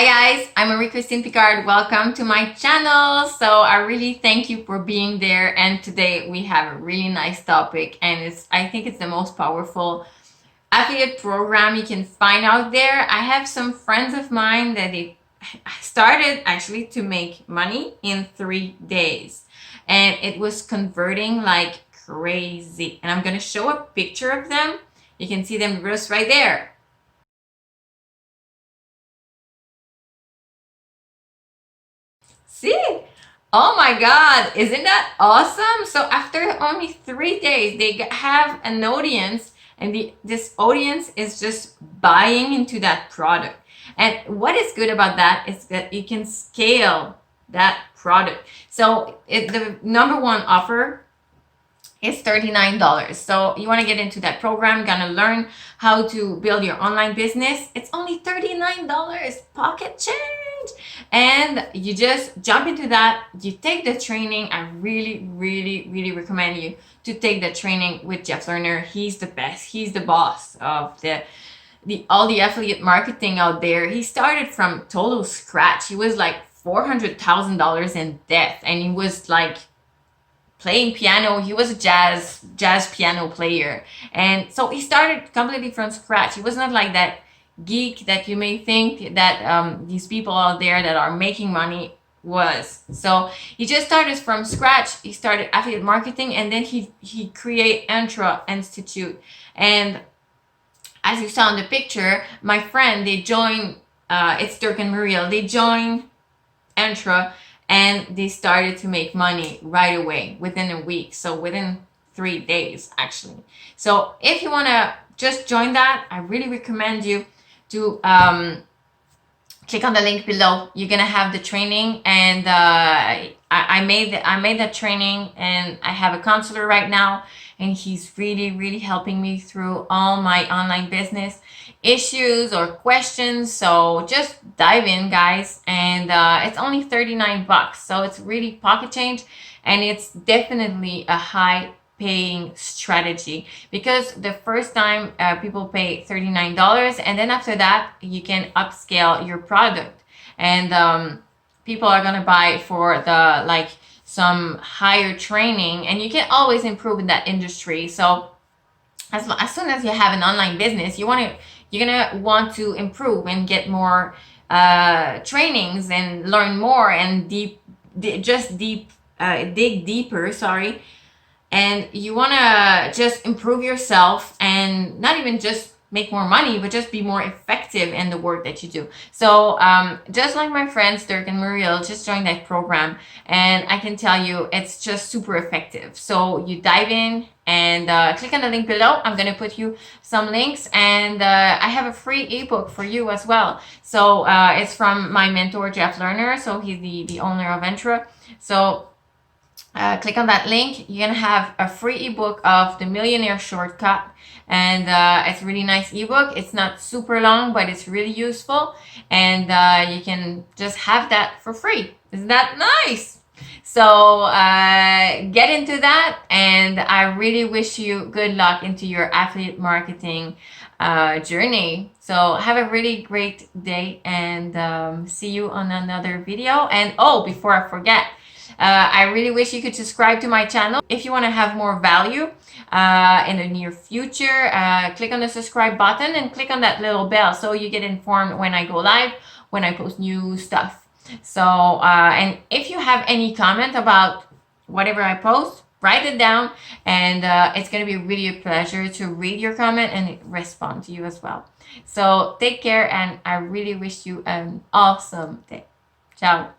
Hi guys, I'm Marie-Christine Picard. Welcome to my channel. So I really thank you for being there. And today we have a really nice topic, and I think it's the most powerful affiliate program you can find out there. I have some friends of mine that they started actually to make money in 3 days, and it was converting like crazy. And I'm gonna show a picture of them. You can see them just right there. See? Oh my God, isn't that awesome? So after only 3 days, they have an audience, and this audience is just buying into that product. And what is good about that is that you can scale that product. So the number one offer is $39. So you want to get into that program, gonna learn how to build your online business. It's only $39, pocket change. And you just jump into that. You take the training. I really recommend you to take the training with Jeff Lerner. He's the best. He's the boss of the all the affiliate marketing out there. He started from total scratch. He was like $400,000 in debt, and he was like playing piano. He was a jazz piano player, and so he started completely from scratch. He was not like that geek that you may think that these people out there that are making money was. So he just started from scratch. He started affiliate marketing, and then he create Entra Institute. And as you saw in the picture, my friend, they joined, it's Dirk and Muriel, they joined Entra, and they started to make money right away within a week. So within 3 days, actually. So if you want to just join that, I really recommend you to click on the link below. You're gonna have the training, and I made that training, and I have a counselor right now, and he's really helping me through all my online business issues or questions. So just dive in, guys, and it's only 39 bucks, so it's really pocket change, and it's definitely a high paying strategy, because the first time people pay $39, and then after that you can upscale your product, and people are gonna buy for the like some higher training, and you can always improve in that industry. So as soon as you have an online business, you're gonna want to improve and get more trainings and learn more and dig deeper, sorry. And you want to just improve yourself, and not even just make more money, but just be more effective in the work that you do. So just like my friends Dirk and Muriel just joined that program, and I can tell you it's just super effective. So you dive in and click on the link below. I'm going to put you some links, and I have a free ebook for you as well. So it's from my mentor Jeff Lerner. So he's the owner of Entra. So click on that link. You're gonna have a free ebook of the Millionaire Shortcut, and it's a really nice ebook. It's not super long, but it's really useful, and you can just have that for free. Isn't that nice? So get into that, and I really wish you good luck into your affiliate marketing journey. So have a really great day, and see you on another video. And oh, before I forget, I really wish you could subscribe to my channel. If you want to have more value in the near future, click on the subscribe button and click on that little bell so you get informed when I go live, when I post new stuff. So, and if you have any comment about whatever I post, write it down, and it's going to be really a pleasure to read your comment and respond to you as well. So take care, and I really wish you an awesome day. Ciao.